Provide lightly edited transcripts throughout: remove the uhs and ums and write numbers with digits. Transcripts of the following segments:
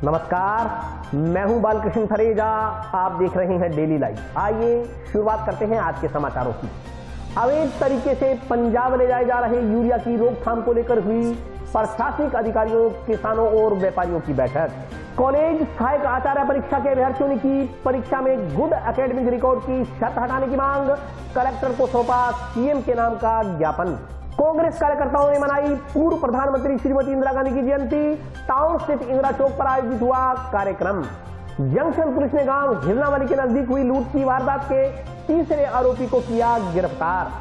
नमस्कार, मैं हूं बालकृष्ण फरेजा। आप देख रहे हैं डेली लाइव। आइए शुरुआत करते हैं आज के समाचारों की। अवैध तरीके से पंजाब ले जाए जा रहे यूरिया की रोकथाम को लेकर हुई प्रशासनिक अधिकारियों, किसानों और व्यापारियों की बैठक। कॉलेज सहायक आचार्य परीक्षा के अभ्यर्थियों ने की परीक्षा में गुड एकेडमिक रिकॉर्ड की शर्त हटाने की मांग। कलेक्टर को सौंपा सीएम के नाम का ज्ञापन। कांग्रेस कार्यकर्ताओं ने मनाई पूर्व प्रधानमंत्री श्रीमती इंदिरा गांधी की जयंती। टाउन स्थित इंदिरा चौक पर आयोजित हुआ कार्यक्रम। जंक्शन पुलिस ने गांव हिरनावली के नजदीक हुई लूट की वारदात के तीसरे आरोपी को किया गिरफ्तार।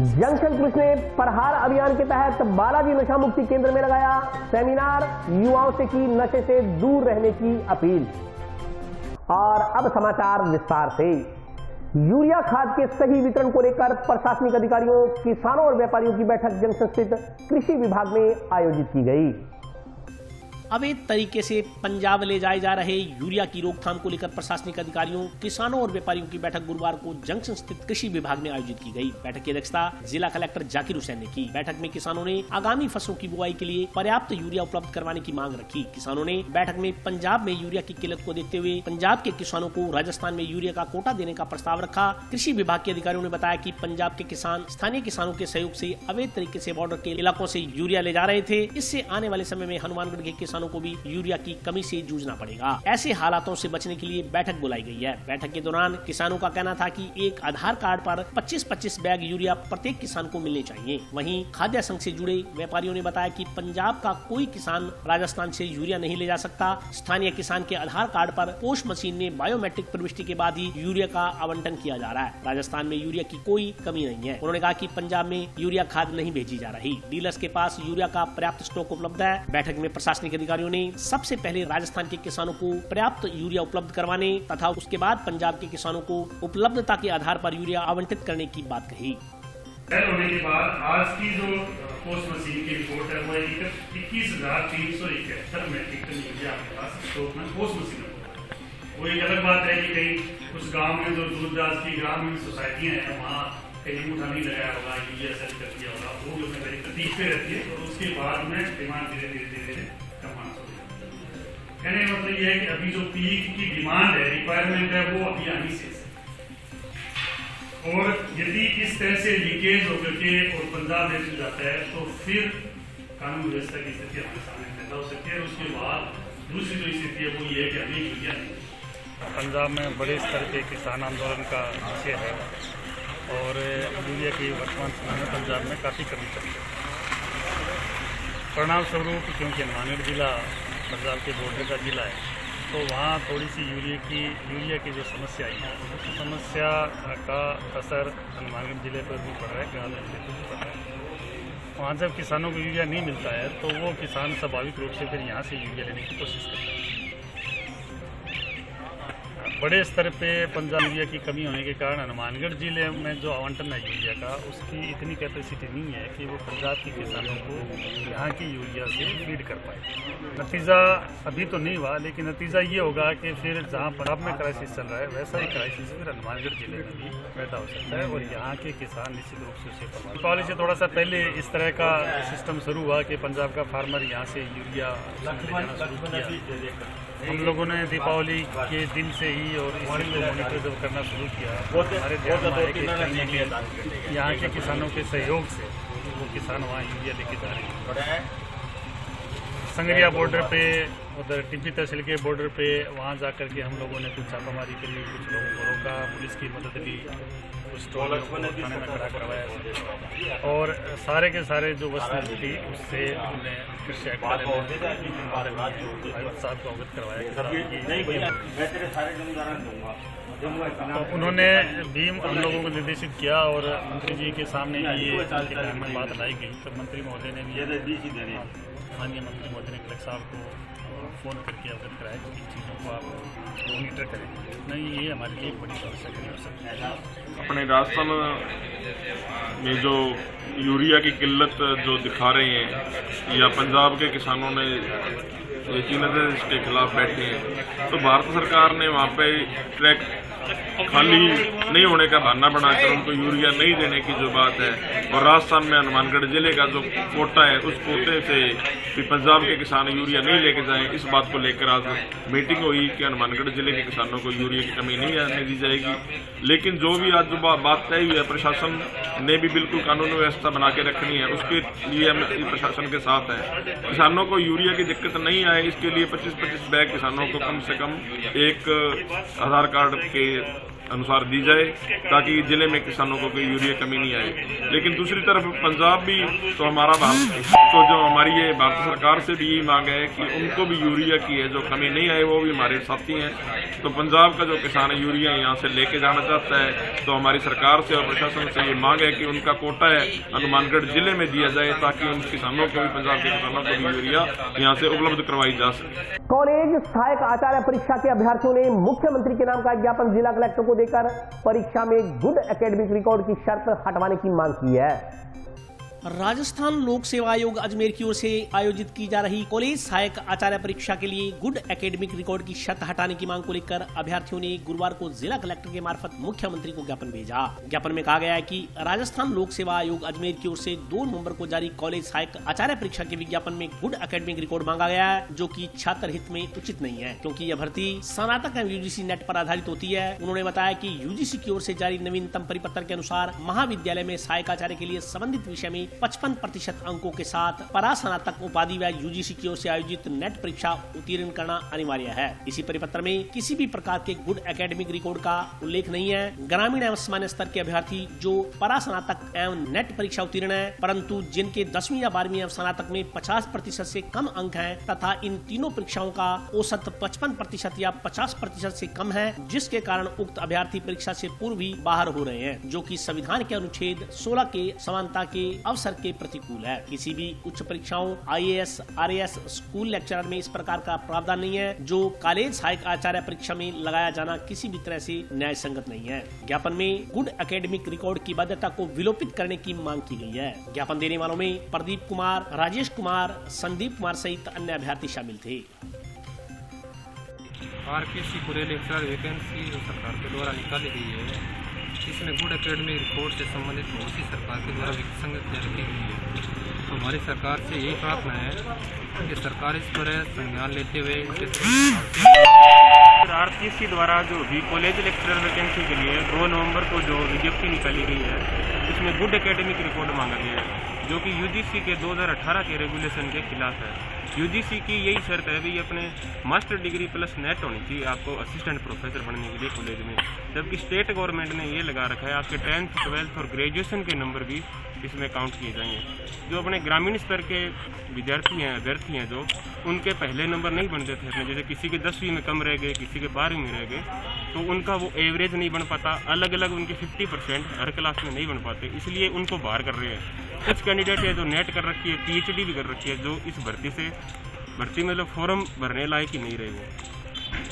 जंक्शन पुलिस ने प्रहार अभियान के तहत बालाजी नशा मुक्ति केंद्र में लगाया सेमिनार। युवाओं से की नशे से दूर रहने की अपील। और अब समाचार विस्तार से। यूरिया खाद के सही वितरण को लेकर प्रशासनिक अधिकारियों, किसानों और व्यापारियों की बैठक जंक्शन स्थित कृषि विभाग में आयोजित की गई। अवैध तरीके से पंजाब ले जाए जा रहे यूरिया की रोकथाम को लेकर प्रशासनिक अधिकारियों, किसानों और व्यापारियों की बैठक गुरुवार को जंक्शन स्थित कृषि विभाग में आयोजित की गई। बैठक की अध्यक्षता जिला कलेक्टर जाकिर हुसैन ने की। बैठक में किसानों ने आगामी फसलों की बुआई के लिए पर्याप्त यूरिया उपलब्ध करवाने की मांग रखी। किसानों ने बैठक में पंजाब में यूरिया की किल्लत को देखते हुए पंजाब के किसानों को राजस्थान में यूरिया का कोटा देने का प्रस्ताव रखा। कृषि विभाग के अधिकारियों ने बताया कि पंजाब के किसान स्थानीय किसानों के सहयोग से अवैध तरीके से बॉर्डर के इलाकों से यूरिया ले जा रहे थे। इससे आने वाले समय में हनुमानगढ़ के किसानों को भी यूरिया की कमी से जूझना पड़ेगा। ऐसे हालातों से बचने के लिए बैठक बुलाई गई है। बैठक के दौरान किसानों का कहना था कि एक आधार कार्ड पर 25-25 बैग यूरिया प्रत्येक किसान को मिलने चाहिए। वहीं खाद्य संघ से जुड़े व्यापारियों ने बताया कि पंजाब का कोई किसान राजस्थान से यूरिया नहीं ले जा सकता। स्थानीय किसान के आधार कार्ड पर पोस्ट मशीन में बायोमेट्रिक प्रविष्टि के बाद ही यूरिया का आवंटन किया जा रहा है। राजस्थान में यूरिया की कोई कमी नहीं है। उन्होंने कहा कि पंजाब में यूरिया खाद नहीं भेजी जा रही। डीलर्स के पास यूरिया का पर्याप्त स्टॉक उपलब्ध है। बैठक में प्रशासनिक अधिकारियों ने सबसे पहले राजस्थान के किसानों को पर्याप्त यूरिया उपलब्ध करवाने तथा उसके बाद पंजाब के किसानों को उपलब्धता के आधार पर यूरिया आवंटित करने की बात कही। होने के बाद आज की जो पोस्ट मशीन की रिपोर्ट है वो 21,371 मैट्रिक टन यूरिया आपके पास स्टॉक में पोस्ट मशीन है। वो एक अलग बात है कि कहीं उस गांव में जो दूरदराज की ग्रामीण सोसाइटियां हैं वहाँ कहीं मुठा नहीं लगाया होगा, यूरिया सेल कर दिया होगा, वो जो मेरी तकलीफ पे रहती है। और उसके बाद में डिमांड धीरे धीरे कम हो। कहने का मतलब यह है कि अभी जो पीक की डिमांड है, रिक्वायरमेंट है, वो अभी आनी से। और यदि इस तरह से लीकेज होकर के और पंजाब ले जाता है तो फिर कानून व्यवस्था की स्थिति हमारे सामने पैदा हो सकती है। और उसके बाद दूसरी जो स्थिति है वो ये है कि अभी यूरिया नहीं। पंजाब में बड़े स्तर पे किसान आंदोलन का विषय है और यूरिया की वर्तमान समय में पंजाब में काफ़ी कमी चल रही है। परिणाम स्वरूप क्योंकि हनुमानगढ़ जिला पंजाब के बॉर्डर का जिला है तो वहाँ थोड़ी सी यूरिया की जो समस्या आई है उस समस्या का असर हनुमानगढ़ जिले पर भी पड़ रहा है, ग्रामीण जिले पर भी पड़ रहा है। वहाँ जब किसानों को यूरिया नहीं मिलता है तो वो किसान स्वाभाविक रूप से फिर यहाँ से यूरिया लेने की कोशिश करता है। बड़े स्तर पे पंजाब यूरिया की कमी होने के कारण हनुमानगढ़ जिले में जो आवंटन है यूरिया का उसकी इतनी कैपेसिटी नहीं है कि वो पंजाब के किसानों को यहाँ की यूरिया से फीड कर पाए। नतीजा अभी तो नहीं हुआ लेकिन नतीजा ये होगा कि फिर जहाँ पंजाब में क्राइसिस चल रहा है वैसा ही क्राइसिस फिर हनुमानगढ़ जिले में भी पैदा हो सकता है और यहाँ के किसान निश्चित रूप से उसे प्रभावित। दीपावली से थोड़ा सा पहले इस तरह का सिस्टम शुरू हुआ कि पंजाब का फार्मर यहाँ से यूरिया शुरू किया। हम लोगों ने दीपावली के दिन से ही और इसी को मॉनिटर जब करना शुरू किया हमारे ध्यान में आया कि यहाँ के किसानों के सहयोग से वो किसान वहाँ यूरिया लेके जा रहे हैं। संगरिया बॉर्डर पे, उधर टिब्बी तहसील के बॉर्डर पे वहाँ जाकर के हम लोगों ने कुछ छापामारी करी, कुछ लोगों को रोका, पुलिस की मदद ली, कुछ स्टॉल थाने में खड़ा करवाया और सारे के सारे जो वस्तु थी उससे हमने कृषि आयुक्त साहब को अवगत करवाया। तो उन्होंने भी हम लोगों को निर्देशित किया और मंत्री जी के सामने ये बात लाई गई तो मंत्री महोदय ने भी माननीय मंत्री महोदय ने कलेक्टर साहब को फ़ोन करके अवगत कराया कि इन चीज़ों को आप मॉनिटर करें। नहीं, ये हमारे लिए एक बड़ी समस्या नहीं हो सकती है। अपने राजस्थान में जो यूरिया की किल्लत जो दिखा रहे हैं या पंजाब के किसानों ने यकीनन इसके खिलाफ बैठे हैं तो भारत सरकार ने वहाँ पे ट्रैक खाली नहीं होने का बहाना बनाकर उनको यूरिया नहीं देने की जो बात है, और राजस्थान में हनुमानगढ़ जिले का जो कोटा है उस कोटे से भी पंजाब के किसान यूरिया नहीं लेके जाएं, इस बात को लेकर आज मीटिंग हुई कि हनुमानगढ़ जिले के किसानों को यूरिया की कमी नहीं आने दी जाएगी। लेकिन जो भी आज जो बात तय हुई है, प्रशासन ने भी बिल्कुल कानून व्यवस्था बना के रखनी है, उसके लिए हम प्रशासन के साथ हैं। किसानों को यूरिया की दिक्कत नहीं आए, इसके लिए 25-25 बैग किसानों को कम से कम एक आधार कार्ड के अनुसार दी जाए, ताकि जिले में किसानों को कोई यूरिया कमी नहीं आए। लेकिन दूसरी तरफ पंजाब भी तो हमारा तो जो हमारी ये भारत सरकार से भी यही मांग है कि उनको भी यूरिया की है जो कमी नहीं आए, वो भी हमारे साथी हैं। तो पंजाब का जो किसान है यूरिया यहाँ से लेके जाना चाहता है, तो हमारी सरकार से और प्रशासन से ये मांग है कि उनका कोटा है हनुमानगढ़ जिले में दिया जाए, ताकि उन किसानों को भी, पंजाब के किसानों को भी यूरिया यहाँ से उपलब्ध करवाई जा सके। कॉलेज सहायक आचार्य परीक्षा के अभ्यर्थियों ने मुख्यमंत्री के नाम का ज्ञापन जिला कलेक्टर को देकर परीक्षा में गुड एकेडमिक रिकॉर्ड की शर्त हटवाने की मांग की है। राजस्थान लोक सेवा आयोग अजमेर की ओर से आयोजित की जा रही कॉलेज सहायक आचार्य परीक्षा के लिए गुड एकेडमिक रिकॉर्ड की शर्त हटाने की मांग को लेकर अभ्यर्थियों ने गुरुवार को जिला कलेक्टर के मार्फत मुख्यमंत्री को ज्ञापन भेजा। ज्ञापन में कहा गया है कि राजस्थान लोक सेवा आयोग अजमेर की ओर से 2 नवंबर को जारी कॉलेज सहायक आचार्य परीक्षा के विज्ञापन में गुड एकेडमिक रिकॉर्ड मांगा गया है, जो कि छात्र हित में उचित नहीं है, क्योंकि यह भर्ती स्नातक एवं यूजीसी नेट पर आधारित होती है। उन्होंने बताया कि यूजीसी की ओर से जारी नवीनतम परिपत्र के अनुसार महाविद्यालय में सहायक आचार्य के लिए संबंधित विषय में 55% अंकों के साथ परास्नातक उपाधि व यूजीसी की ओर से आयोजित नेट परीक्षा उत्तीर्ण करना अनिवार्य है। इसी परिपत्र में किसी भी प्रकार के गुड एकेडमिक रिकॉर्ड का उल्लेख नहीं है। ग्रामीण एवं सामान्य स्तर के अभ्यर्थी जो परास्नातक एवं नेट परीक्षा उत्तीर्ण है, परंतु जिनके 10वीं या 12वीं एवं स्नातक में 50% से कम अंक हैं तथा इन तीनों परीक्षाओं का औसत 55% या 50% से कम है, जिसके कारण उक्त अभ्यर्थी परीक्षा से पूर्व ही बाहर हो रहे हैं, जो कि संविधान के अनुच्छेद 16 के समानता के अवसर के प्रतिकूल है। किसी भी उच्च परीक्षाओं IAS, RAS, स्कूल लेक्चरर में इस प्रकार का प्रावधान नहीं है, जो कॉलेज सहायक आचार्य परीक्षा में लगाया जाना किसी भी तरह से न्याय संगत नहीं है। ज्ञापन में गुड एकेडमिक रिकॉर्ड की बाध्यता को विलोपित करने की मांग की गई है। ज्ञापन देने वालों में प्रदीप कुमार, राजेश कुमार, संदीप कुमार सहित अन्य अभ्यर्थी शामिल थे। RPC पूरे लेक्चरर वैकेंसी जो सरकार के द्वारा निकाली गई है, इसमें गुड एकेडमिक रिकॉर्ड से संबंधित बहुत सी सरकार के द्वारा विसंगतियाँ रखी गई है। तो हमारी सरकार से यही प्रार्थना है कि सरकार इस पर संज्ञान लेते हुए RPC द्वारा जो भी कॉलेज लेक्चरर वैकेंसी के लिए 2 नवंबर को जो विज्ञप्ति निकाली गई है, इसमें गुड एकेडमिक रिकॉर्ड मांगा गया है, जो कि यूजीसी के 2018 के रेगुलेशन के खिलाफ है। यूजीसी की यही शर्त है भी अपने मास्टर डिग्री प्लस नेट होनी चाहिए आपको असिस्टेंट प्रोफेसर बनने के लिए कॉलेज में, जबकि स्टेट गवर्नमेंट ने ये लगा रखा है आपके 10th, 12th और ग्रेजुएशन के नंबर भी इसमें काउंट किए जाएंगे। जो अपने ग्रामीण स्तर के विद्यार्थी हैं, अभ्यर्थी हैं, जो उनके पहले नंबर नहीं बनते थे अपने, जैसे किसी के 10वीं में कम रह गए, किसी के 12वीं में रह गए, तो उनका वो एवरेज नहीं बन पाता, अलग अलग उनके 50% हर क्लास में नहीं बन पाते, इसलिए उनको बाहर कर रहे हैं। कुछ कैंडिडेट है जो नेट कर रखी है, PhD भी कर रखी है, जो इस भर्ती में लोग फॉर्म भरने लायक ही नहीं रहे वो।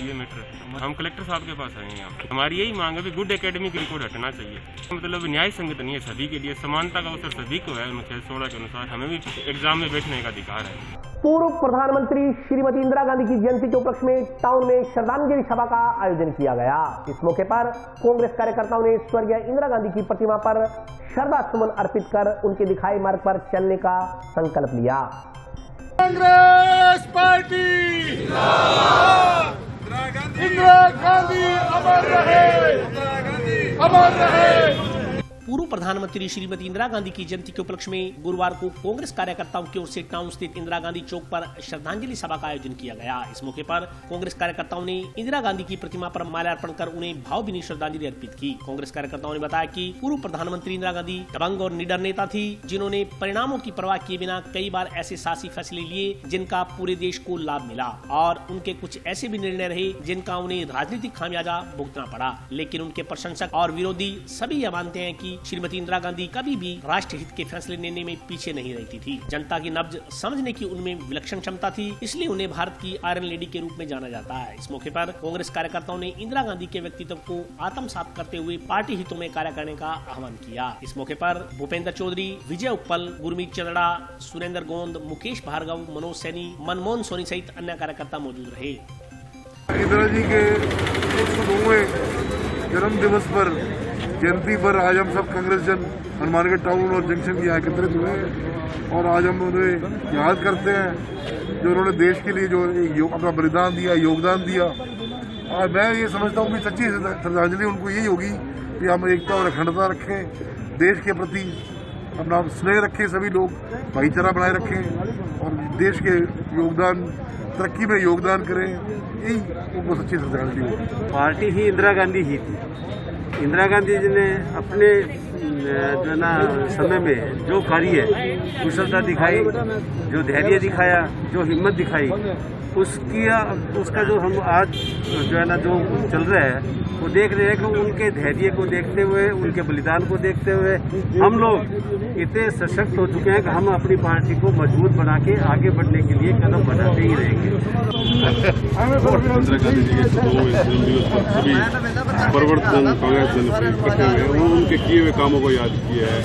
ये मैटर हम कलेक्टर साहब के पास आए हैं। यहाँ हमारी यही मांग है कि गुड एकेडमिक रिकॉर्ड हटना चाहिए, मतलब न्याय संगत नहीं है, सभी के लिए समानता का अवसर सभी को है। अनुच्छेद 16 के अनुसार हमें भी एग्जाम में बैठने का अधिकार है। पूर्व प्रधानमंत्री श्रीमती इंदिरा गांधी की जयंती के उपलक्ष्य में टाउन में श्रद्धांजलि सभा का आयोजन किया गया। इस मौके पर कांग्रेस कार्यकर्ताओं ने स्वर्गीय इंदिरा गांधी की प्रतिमा पर श्रद्धा सुमन अर्पित कर उनके दिखाए मार्ग पर चलने का संकल्प लिया। कांग्रेस पार्टी इंदिरा गांधी अमर रहे, अमर रहे। पूर्व प्रधानमंत्री श्रीमती इंदिरा गांधी की जयंती के उपलक्ष्य में गुरुवार को कांग्रेस कार्यकर्ताओं की ओर से टाउन स्थित इंदिरा गांधी चौक पर श्रद्धांजलि सभा का आयोजन किया गया। इस मौके पर कांग्रेस कार्यकर्ताओं ने इंदिरा गांधी की प्रतिमा पर माल्यार्पण कर उन्हें भावभीनी श्रद्धांजलि अर्पित की। कांग्रेस कार्यकर्ताओं ने बताया कि पूर्व प्रधानमंत्री इंदिरा गांधी दबंग और निडर नेता थी, जिन्होंने परिणामों की परवाह किए बिना कई बार ऐसे शासी फैसले लिए जिनका पूरे देश को लाभ मिला, और उनके कुछ ऐसे भी निर्णय रहे जिनका उन्हें राजनीतिक खामियाजा भुगतना पड़ा। लेकिन उनके प्रशंसक और विरोधी सभी यह मानते हैं कि श्रीमती इंदिरा गांधी कभी भी राष्ट्र हित के फैसले लेने में पीछे नहीं रहती थी। जनता की नब्ज समझने की उनमें विलक्षण क्षमता थी, इसलिए उन्हें भारत की आयरन लेडी के रूप में जाना जाता है। इस मौके पर कांग्रेस कार्यकर्ताओं ने इंदिरा गांधी के व्यक्तित्व को आत्मसात करते हुए पार्टी हितों में कार्य करने का आह्वान किया। इस मौके पर भूपेंद्र चौधरी, विजय उपल, गुरमीत चंद्रा, सुरेंद्र गोंद, मुकेश भार्गव, मनोज सैनी, मनमोहन सोनी सहित अन्य कार्यकर्ता मौजूद रहे। इंदिरा जी के जन्म दिवस पर, जयंती पर आज हम सब कांग्रेसजन हनुमानगढ़ टाउन और जंक्शन की यहाँ एकत्रित हुए हैं और आज हम उन्हें याद करते हैं जो उन्होंने देश के लिए जो अपना बलिदान दिया, योगदान दिया। और मैं ये समझता हूँ कि सच्ची श्रद्धांजलि उनको यही होगी कि हम एकता और अखंडता रखें, देश के प्रति अपना स्नेह रखें, सभी लोग भाईचारा बनाए रखें और देश के योगदान, तरक्की में योगदान करें, यही उनको सच्ची श्रद्धांजलि होगी। पार्टी ही इंदिरा गांधी ही थी। इंदिरा गांधी जी ने अपने जो है ना समय में जो कार्य कुशलता दिखाई, जो धैर्य दिखाया, जो हिम्मत दिखाई, उसका जो हम आज जो है ना जो चल रहा है वो देख रहे हैं कि उनके धैर्य को देखते हुए, उनके बलिदान को देखते हुए हम लोग इतने सशक्त हो चुके हैं कि हम अपनी पार्टी को मजबूत बना के आगे बढ़ने के लिए कदम बढ़ाते ही रहेंगे। इंदिरा गांधी जी के सभी प्रवर्तन कांग्रेस जन इकट्ठे हुए, उनके किए हुए कामों को याद किया है।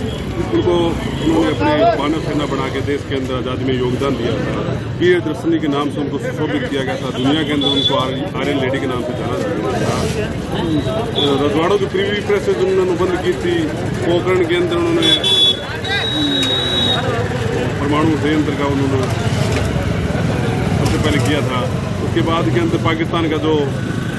उन्होंने अपने मानव सेना बना के देश के अंदर आज़ादी में योगदान दिया था। प्रियदर्शनी के नाम से उनको सुशोभित किया गया था। दुनिया के अंदर उनको आर्यन लेडी के नाम से जाना जाता था। रजवाड़ों की प्रीवी प्रेस से उन्होंने बंद की थी। पोखरण के अंदर उन्होंने परमाणु संयंत्र का उन्होंने सबसे पहले किया था। उसके बाद के अंदर पाकिस्तान का जो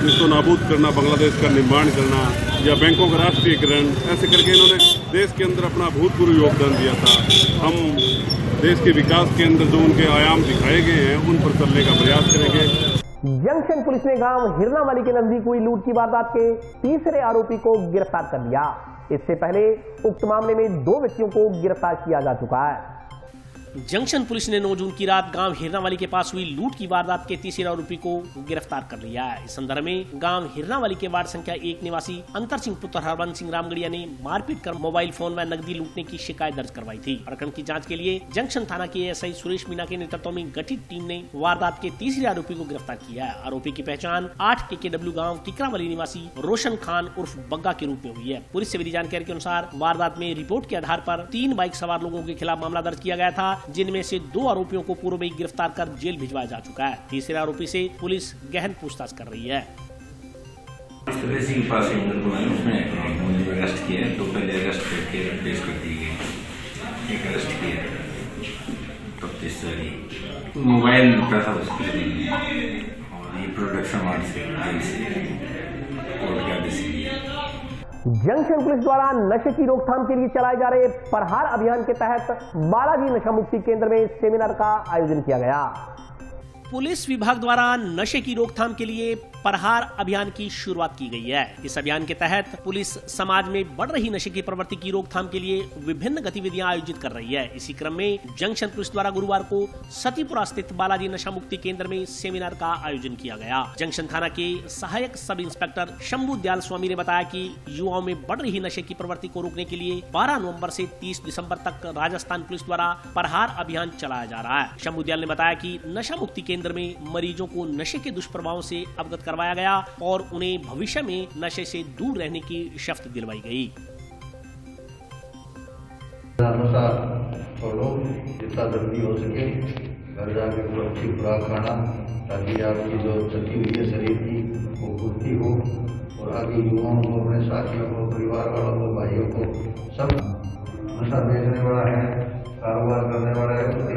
जिसको नाबूद करना, बांग्लादेश का निर्माण करना या बैंकों का राष्ट्रीयकरण, ऐसे करके इन्होंने देश के अंदर अपना भूतपूर्व योगदान दिया था। हम देश के विकास के अंदर जो उनके आयाम दिखाए गए हैं उन पर चलने का प्रयास करेंगे। जंक्शन पुलिस ने गांव हिरनावाली के नजदीक हुई लूट की वारदात के तीसरे आरोपी को गिरफ्तार कर लिया। इससे पहले उक्त मामले में 2 व्यक्तियों को गिरफ्तार किया जा चुका है। जंक्शन पुलिस ने 9 जून की रात गांव हिरनावाली के पास हुई लूट की वारदात के तीसरे आरोपी को गिरफ्तार कर लिया है। इस संदर्भ में गांव हिरनावाली के वार्ड संख्या 1 निवासी अंतर सिंह पुत्र हरबंस सिंह रामगढ़िया ने मारपीट कर मोबाइल फोन व नकदी लूटने की शिकायत दर्ज करवाई थी। प्रकरण की जांच के लिए जंक्शन थाना के एएसआई सुरेश मीना के नेतृत्व में गठित टीम ने वारदात के तीसरे आरोपी को गिरफ्तार किया है। आरोपी की पहचान 8 KKW गाँव टिकरावाली निवासी रोशन खान उर्फ बग्गा के रूप में हुई है। पुलिस से मिली जानकारी के अनुसार वारदात में रिपोर्ट के आधार पर 3 बाइक सवार लोगों के खिलाफ मामला दर्ज किया गया था, जिनमें से 2 आरोपियों को पूर्व में गिरफ्तार कर जेल भिजवाया जा चुका है। तीसरे आरोपी से पुलिस गहन पूछताछ कर रही है। के पास उसमें मुझे अरेस्ट किया, तो पहले अरेस्ट करके पेश कर दी गई। एक अरेस्ट किया, तब मोबाइल लूटा था उसके और ये प्रोडक्शन मार्ट से जंक्शन पुलिस द्वारा नशे की रोकथाम के लिए चलाए जा रहे प्रहार अभियान के तहत बालाजी नशा मुक्ति केंद्र में सेमिनार का आयोजन किया गया। पुलिस विभाग द्वारा नशे की रोकथाम के लिए प्रहार अभियान की शुरुआत की गई है। इस अभियान के तहत पुलिस समाज में बढ़ रही नशे की प्रवृत्ति की रोकथाम के लिए विभिन्न गतिविधियां आयोजित कर रही है। इसी क्रम में जंक्शन पुलिस द्वारा गुरुवार को सतीपुरा स्थित बालाजी नशा मुक्ति केंद्र में सेमिनार का आयोजन किया गया। जंक्शन थाना के सहायक सब इंस्पेक्टर शंभू दयाल स्वामी ने बताया कि युवाओं में बढ़ रही नशे की प्रवृत्ति को रोकने के लिए 12 नवंबर से 30 दिसंबर तक राजस्थान पुलिस द्वारा प्रहार अभियान चलाया जा रहा है। शंभू दयाल ने बताया कि नशा मुक्ति केंद्र में मरीजों को नशे के दुष्प्रभावों से अवगत करवाया गया और उन्हें भविष्य में नशे से दूर रहने की शपथ दिलवाई गई। नशा छोड़ो, जितना जल्दी हो सके घर जाके अच्छी खुराक खाना, ताकि आपकी जो क्षति हुई है शरीर की वो पूर्ति हो और आगे युवाओं को, अपने साथियों को, परिवार वालों को, भाइयों को, सब नशा बेचने वाला है, कारोबार करने वाला है, उसके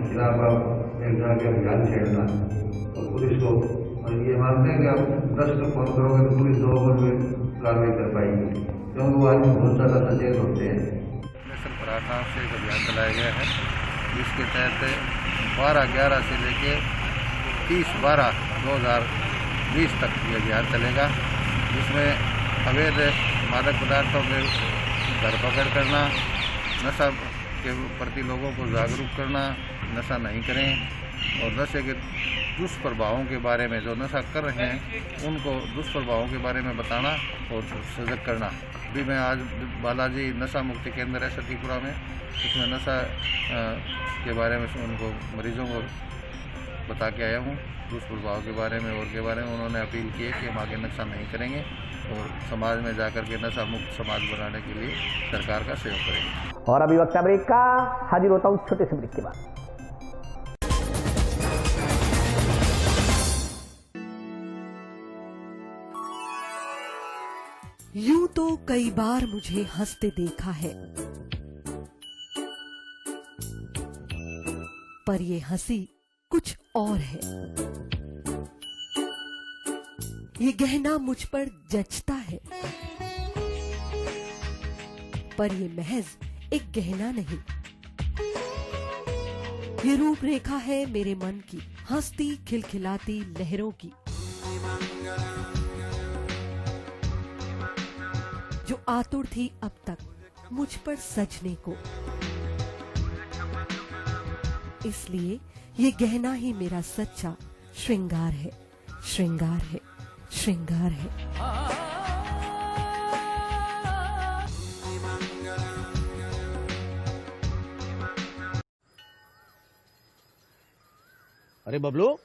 खिलाफ आप एक जाके अभियान छेड़ना और पुलिस को, और ये मानते हैं कि आप 10 को फोन करोगे तो पुलिस 2 पर भी कार्रवाई कर पाएगी, क्योंकि वो आदमी बहुत ज़्यादा सचेत होते हैं। नेशनल प्रहार से एक अभियान चलाया गया है, जिसके तहत 12/11 से लेके 30/12/2020 तक ये अभियान चलेगा, जिसमें अवैध मादक पदार्थों में धरपकड़ करना, नशा के प्रति लोगों को जागरूक करना, नशा नहीं करें और नशे के दुष्प्रभावों के बारे में, जो नशा कर रहे हैं उनको दुष्प्रभावों के बारे में बताना और सजग करना। अभी मैं आज बालाजी नशा मुक्ति केंद्र है सतीपुरा में, उसमें नशा के बारे में उनको मरीजों को बता के आया हूँ, दुष्प्रभाव के बारे में और के बारे में। उन्होंने अपील की है कि हम आगे नशा नहीं करेंगे और समाज में जाकर के नशा मुक्त समाज बनाने के लिए सरकार का सहयोग करेंगे। और अभी वक्त ब्रेक का, हाजिर होता हूँ छोटे से ब्रेक के बाद। यूं तो कई बार मुझे हंसते देखा है, पर ये हंसी कुछ और है। ये गहना मुझ पर जचता है, पर ये महज एक गहना नहीं, ये रूपरेखा है मेरे मन की, हंसती खिलखिलाती लहरों की, जो आतुर थी अब तक मुझ पर सजने को। इसलिए ये गहना ही मेरा सच्चा श्रृंगार है, श्रृंगार है, श्रृंगार है। अरे बबलू,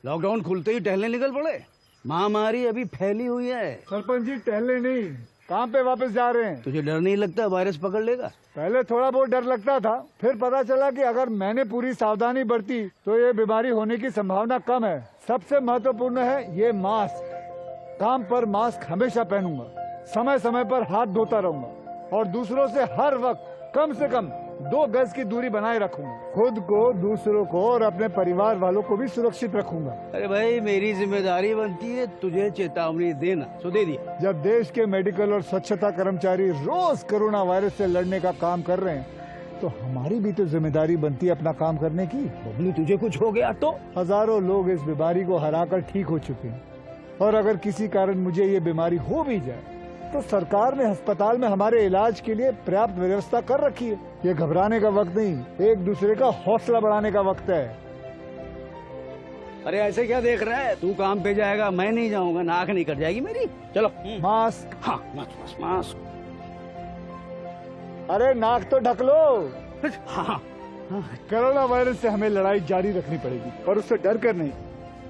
लॉकडाउन खुलते ही टहलने निकल पड़े। महामारी अभी फैली हुई है। सरपंच जी टहलने नहीं, कहाँ पे वापस जा रहे हैं? तुझे डर नहीं लगता वायरस पकड़ लेगा? पहले थोड़ा बहुत डर लगता था, फिर पता चला कि अगर मैंने पूरी सावधानी बरती तो ये बीमारी होने की संभावना कम है। सबसे महत्वपूर्ण है ये मास्क। काम पर मास्क हमेशा पहनूंगा, समय समय पर हाथ धोता रहूंगा और दूसरों से हर वक्त कम से कम 2 गज की दूरी बनाए रखूंगा। खुद को, दूसरों को और अपने परिवार वालों को भी सुरक्षित रखूंगा। अरे भाई, मेरी जिम्मेदारी बनती है तुझे चेतावनी देना, तो दे दिया। जब देश के मेडिकल और स्वच्छता कर्मचारी रोज कोरोना वायरस से लड़ने का काम कर रहे हैं, तो हमारी भी तो जिम्मेदारी बनती है अपना काम करने की। बबलू, तुझे कुछ हो गया तो? हजारों लोग इस बीमारी को हराकर ठीक हो चुके हैं, और अगर किसी कारण मुझे ये बीमारी हो भी जाए तो सरकार ने अस्पताल में हमारे इलाज के लिए पर्याप्त व्यवस्था कर रखी है। ये घबराने का वक्त नहीं, एक दूसरे का हौसला बढ़ाने का वक्त है। अरे ऐसे क्या देख रहा है? तू काम पे जाएगा, मैं नहीं जाऊंगा, नाक नहीं कट जाएगी मेरी। चलो मास्क। हाँ, मास्क मास्क। अरे नाक तो ढक लो। हाँ। कोरोना वायरस से हमें लड़ाई जारी रखनी पड़ेगी, पर उससे डर कर नहीं,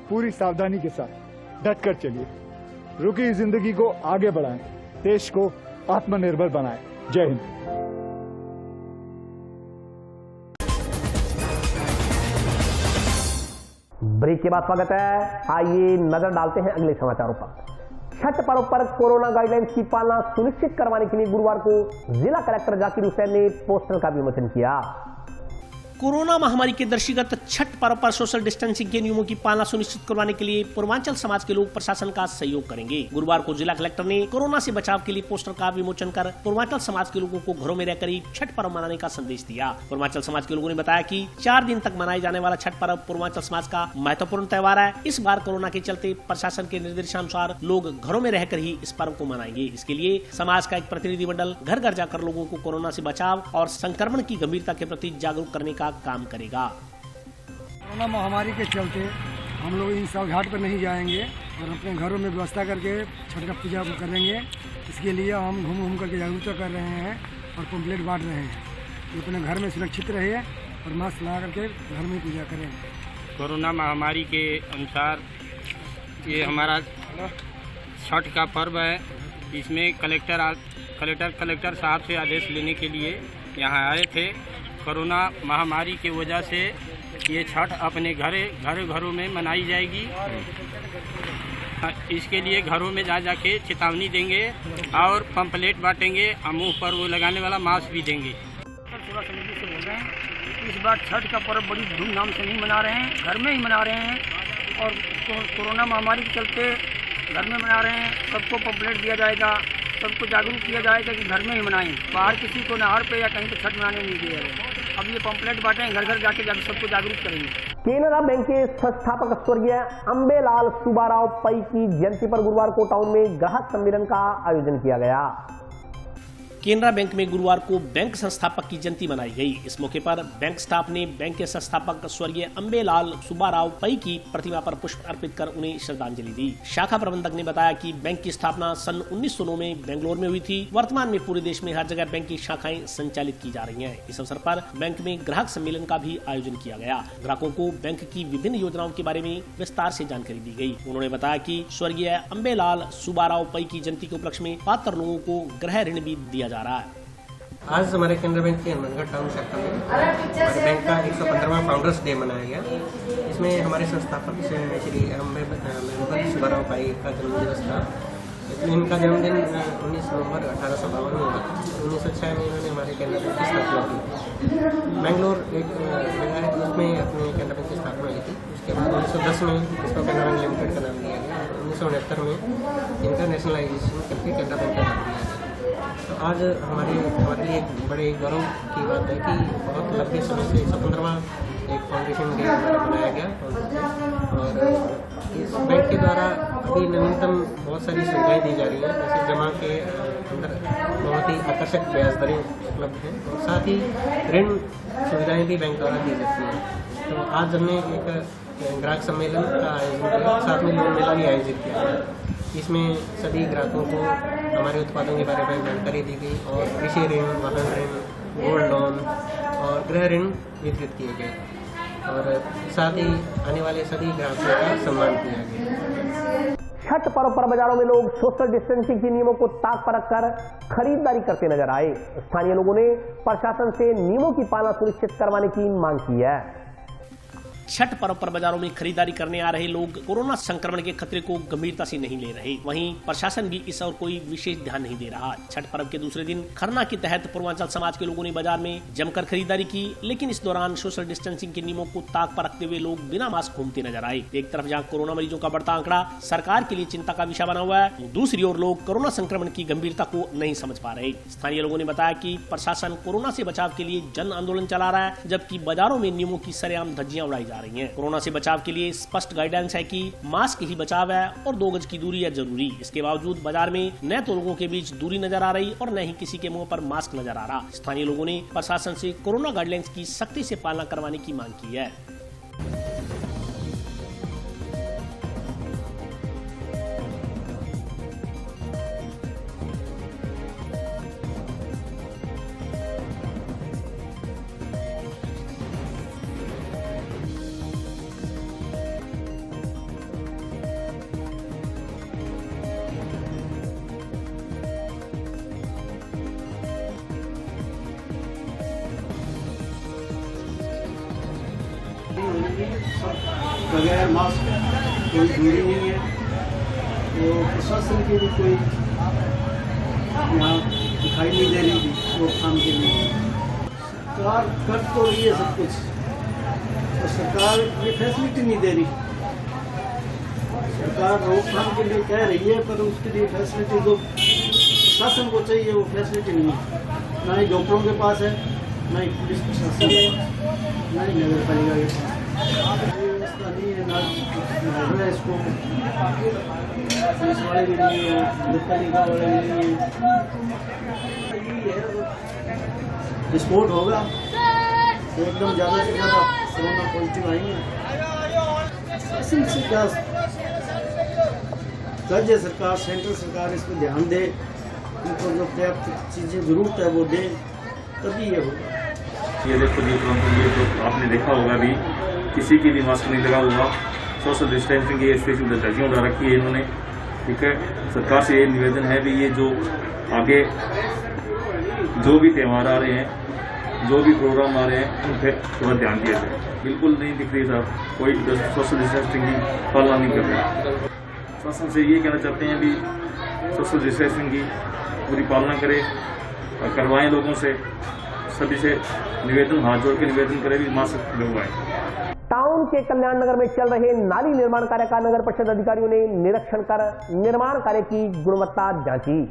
पूरी सावधानी के साथ डट कर चलिए। रुकी जिंदगी को आगे बढ़ाएं, देश को आत्मनिर्भर बनाएं। जय हिंद। ब्रेक के बाद स्वागत है। आइए नजर डालते हैं अगले समाचारों पर। छठ पर्व पर कोरोना गाइडलाइंस की पालना सुनिश्चित करवाने के लिए गुरुवार को जिला कलेक्टर जाकिर हुसैन ने पोस्टर का विमोचन किया। कोरोना महामारी के दृष्टिगत छठ पर्व पर सोशल डिस्टेंसिंग के नियमों की पालना सुनिश्चित करवाने के लिए पूर्वांचल समाज के लोग प्रशासन का सहयोग करेंगे। गुरुवार को जिला कलेक्टर ने कोरोना से बचाव के लिए पोस्टर का विमोचन कर पूर्वांचल समाज के लोगों को घरों में रहकर ही छठ पर्व मनाने का संदेश दिया। पूर्वांचल समाज के लोगों ने बताया कि 4 दिन तक मनाए जाने वाला छठ पर्व पूर्वांचल समाज का महत्वपूर्ण त्योहार है। इस बार कोरोना के चलते प्रशासन के निर्देशानुसार लोग घरों में रहकर ही इस पर्व को मनाएंगे। इसके लिए समाज का एक प्रतिनिधि मंडल घर घर जाकर लोगों को कोरोना से बचाव और संक्रमण की गंभीरता के प्रति जागरूक करने का काम करेगा। कोरोना महामारी के चलते हम लोग इन साल घाट पर नहीं जाएंगे और अपने घरों में व्यवस्था करके छठ का पूजा करेंगे। इसके लिए हम घूम घूम करके जागरूकता कर रहे हैं और पंपलेट बांट रहे हैं कि अपने घर में सुरक्षित रहे और मास्क लगा करके घर में पूजा करें। कोरोना महामारी के अनुसार ये हमारा छठ का पर्व है। इसमें कलेक्टर साहब से आदेश लेने के लिए यहाँ आए थे। कोरोना महामारी की वजह से ये छठ अपने घरों में मनाई जाएगी। इसके लिए घरों में जा जाके चेतावनी देंगे और पंपलेट बांटेंगे और मुँह पर वो लगाने वाला मास्क भी देंगे। सेवा समिति से बोल रहे हैं, इस बार छठ का पर्व बड़ी धूमधाम से नहीं मना रहे हैं, घर में ही मना रहे हैं और कोरोना महामारी के चलते घर में मना रहे हैं। सबको पंपलेट दिया जाएगा, सबको जागरूक किया जाएगा कि घर में ही मनाएं, बाहर किसी को नहर पे या कहीं पे छठ मनाने नहीं दिया जाएगा। अब ये पंपलेट बांटें, घर घर जाके सबको जागरूक करेंगे। केनरा बैंक के संस्थापक स्वर्गीय अंबेलाल सुब्बाराव पै की जयंती पर गुरुवार को टाउन में ग्राहक सम्मेलन का आयोजन किया गया। केनरा बैंक में गुरुवार को बैंक संस्थापक की जयंती मनाई गई। इस मौके पर बैंक स्टाफ ने बैंक के संस्थापक स्वर्गीय अंबेलाल सुब्बाराव पै की प्रतिमा पर पुष्प अर्पित कर उन्हें श्रद्धांजलि दी। शाखा प्रबंधक ने बताया कि बैंक की स्थापना सन 1909 में बेंगलोर में हुई थी। वर्तमान में पूरे देश में हर जगह बैंक की शाखाएं संचालित की जा रही हैं। इस अवसर पर बैंक में ग्राहक सम्मेलन का भी आयोजन किया गया। ग्राहकों को बैंक की विभिन्न योजनाओं के बारे में विस्तार से जानकारी दी गई। उन्होंने बताया कि स्वर्गीय अंबेलाल सुब्बाराव पै की जयंती के उपलक्ष्य में पात्र लोगों को गृह ऋण भी दिया जा रहा है। आज हमारे केनरा बैंक के हनुमानगढ़ टाउन शाखा में हमारे बैंक का 115वां फाउंडर्स डे मनाया गया। इसमें हमारे संस्थापक श्री अंबेलाल सुब्बाराव पै का जन्मदिवस था। इनका जन्मदिन 19 नवंबर 1852 में हुआ। 1906 में इन्होंने हमारे कैनरा बैंक की स्थापना की। बेंगलोर एक जगह है जिसमें अपने कैनरा बैंक की स्थापना की थी। उसके बाद 1910 में इसको कैनरा बैंक लिमिटेड का नाम दिया गया। 1969 में इंटरनेशनलाइजेशन करके कैनरा बैंक का नाम दिया गया। तो आज हमारे लिए एक बड़े गौरव की बात है कि बहुत लंबे समय से 17वां एक फाउंडेशन डे बनाया गया और इस बैंक के द्वारा अभी नवीनतम बहुत सारी सुविधाएं दी जा रही हैं। जैसे जमा के अंदर बहुत ही आकर्षक ब्याज दरें उपलब्ध हैं और साथ ही ऋण सुविधाएं भी बैंक द्वारा दी जाती हैं। तो आज हमने एक ग्राहक सम्मेलन का आयोजन किया, साथ में लोन मेला भी आयोजित किया गया। इसमें सभी ग्राहकों को हमारे उत्पादों के बारे में जानकारी दी गई और कृषि ऋण, वाहन ऋण, गोल्ड लोन और गृह ऋण वितरित किए गए और साथ ही आने वाले सभी ग्राहकों का सम्मान किया गया। छठ पर्व पर बाजारों में लोग सोशल डिस्टेंसिंग के नियमों को ताक पर रखकर खरीदारी करते नजर आए। स्थानीय लोगों ने प्रशासन से नियमों की पालना सुनिश्चित करवाने की मांग की है। छठ पर्व पर बाजारों में खरीदारी करने आ रहे लोग कोरोना संक्रमण के खतरे को गंभीरता से नहीं ले रहे। वहीं प्रशासन भी इस और कोई विशेष ध्यान नहीं दे रहा। छठ पर्व के दूसरे दिन खरना के तहत पूर्वांचल समाज के लोगों ने बाजार में जमकर खरीदारी की, लेकिन इस दौरान सोशल डिस्टेंसिंग के नियमों को ताक पर रखते हुए लोग बिना मास्क घूमते नजर आए। एक तरफ जहाँ कोरोना मरीजों का बढ़ता आंकड़ा सरकार के लिए चिंता का विषय बना हुआ है, दूसरी ओर लोग कोरोना संक्रमण की गंभीरता को नहीं समझ पा रहे। स्थानीय लोगों ने बताया कि प्रशासन कोरोना से बचाव के लिए जन आंदोलन चला रहा है, जबकि बाजारों में नियमों की सरेआम धज्जियां उड़ाई जा रही है। कोरोना से बचाव के लिए स्पष्ट गाइडेंस है कि मास्क ही बचाव है और 2 गज की दूरी है जरूरी। इसके बावजूद बाजार में न तो लोगों के बीच दूरी नजर आ रही और न ही किसी के मुंह पर मास्क नजर आ रहा। स्थानीय लोगों ने प्रशासन से कोरोना गाइडलाइंस की सख्ती से पालना करवाने की मांग की है। बगैर मास्क कोई दूरी नहीं है, तो प्रशासन की भी कोई यहाँ दिखाई नहीं दे रही थी रोकथाम के लिए। सरकार कर तो रही है सब कुछ, तो सरकार ये फैसिलिटी नहीं दे रही। सरकार रोकथाम के लिए कह रही है, पर उसके लिए फैसिलिटी जो प्रशासन को चाहिए वो फैसिलिटी नहीं है। ना ही डॉक्टरों के पास है, ना ही पुलिस प्रशासन के पास, ना ही नगर पालिका के पास व्यवस्था नहीं है। ना है इसको पुलिस वाले भी नहीं है, नगर पालिका वाले भी नहीं है। विस्फोट होगा तो एकदम ज़्यादा से ज़्यादा कोरोना पॉजिटिव आएंगे। शासन से क्या कर्ज है सरकार, सेंट्रल सरकार इस पर ध्यान दे, उनको जो पर्याप्त चीज़ें ज़रूरत है वो दे, तभी ये होगा। ये देखो जी, ये तो आपने देखा होगा अभी किसी की भी मास्क नहीं लगा हुआ। सोशल डिस्टेंसिंग की स्पेशल धज्जियां उड़ा रखी है इन्होंने। ठीक है, सरकार से ये निवेदन है भी ये जो आगे जो भी त्यौहार आ रहे हैं, जो भी प्रोग्राम आ रहे हैं, उन पर थोड़ा ध्यान दिया जाए। बिल्कुल नहीं दिख रही साहब, कोई सोशल डिस्टेंसिंग की पालना नहीं कर रहे। शासन से ये कहना चाहते हैं भी सोशल डिस्टेंसिंग की पूरी पालना करें और करवाएं। लोगों से सभी से निवेदन, हाथ जोड़ के निवेदन करें भी मास्क लगवाएं। टाउन के कल्याण नगर में चल रहे नाली निर्माण कार्य का नगर परिषद अधिकारियों ने निरीक्षण कर निर्माण कार्य की गुणवत्ता जांची।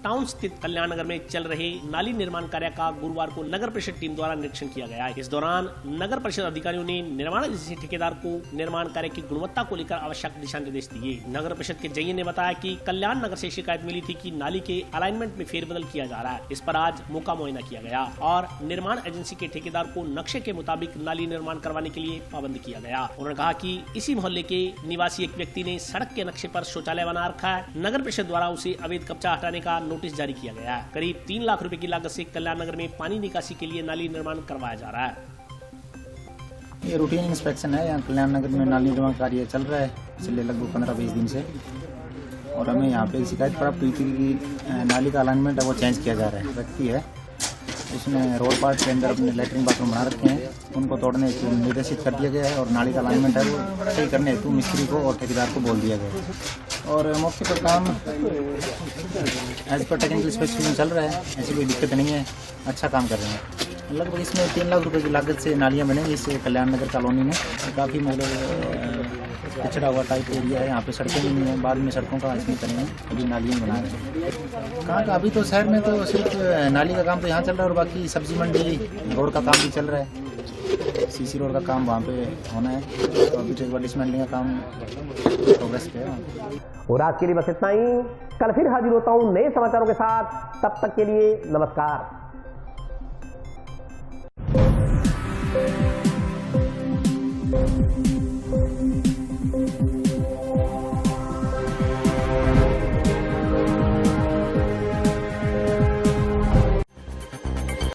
टाउन स्थित कल्याण नगर में चल रहे नाली निर्माण कार्य का गुरुवार को नगर परिषद टीम द्वारा निरीक्षण किया गया। इस दौरान नगर परिषद अधिकारियों ने निर्माण एजेंसी ठेकेदार को निर्माण कार्य की गुणवत्ता को लेकर आवश्यक दिशा निर्देश दिए। नगर परिषद के जय ने बताया कि कल्याण नगर से शिकायत मिली थी कि नाली के अलाइनमेंट में फेरबदल किया जा रहा है। इस पर आज मौका मुआयना किया गया और निर्माण एजेंसी के ठेकेदार को नक्शे के मुताबिक नाली निर्माण करवाने के लिए पाबंद किया गया। उन्होंने कहा कि इसी मोहल्ले के निवासी एक व्यक्ति ने सड़क के नक्शे पर शौचालय बना रखा है। नगर परिषद द्वारा उसे अवैध कब्जा हटाने का नोटिस जारी किया गया है। करीब 3 लाख रुपए की लागत से कल्याण नगर में पानी निकासी के लिए नाली निर्माण करवाया जा रहा है। ये रूटीन इंस्पेक्शन है। यहाँ कल्याण नगर में नाली निर्माण कार्य चल रहा है पिछले लगभग 15-20 दिन से, और हमें यहाँ पे शिकायत प्राप्त हुई थी कि नाली का अलाइनमेंट है वो चेंज किया जा रहा है। व्यक्ति है उसने रोड पार्ट के अंदर अपने लेटरिन बाथरूम बना रखे हैं, उनको तोड़ने हेतु निर्देशित कर दिया गया है और नाली का अलाइनमेंट है वो सही करने हेतु मिस्त्री को और ठेकेदार को बोल दिया गया है। और मौके पर काम एज पर टेक्निकल स्पेसिफिकेशन चल रहा है, ऐसी कोई दिक्कत नहीं है, अच्छा काम कर रहे हैं। लगभग इसमें 3 लाख रुपए की लागत से नालियाँ बनेंगी इस कल्याण नगर कॉलोनी में। काफ़ी मतलब पिछड़ा हुआ टाइप एरिया है, यहाँ पे सड़कें भी नहीं है, बाद में सड़कों का इसमें करेंगे, अभी नालियाँ बना रहे हैं। कहाँ का अभी तो शहर में तो सिर्फ नाली का काम तो यहाँ चल रहा है और बाकी सब्जी मंडी रोड का काम भी चल रहा है, सीसी रोड का काम वहाँ पे होना है, तो अभी तो एक बार डिसमेंटलिंग का काम प्रोग्रेस पे है। और आज के लिए बस इतना ही, कल फिर हाजिर होता हूँ नए समाचारों के साथ, तब तक के लिए नमस्कार।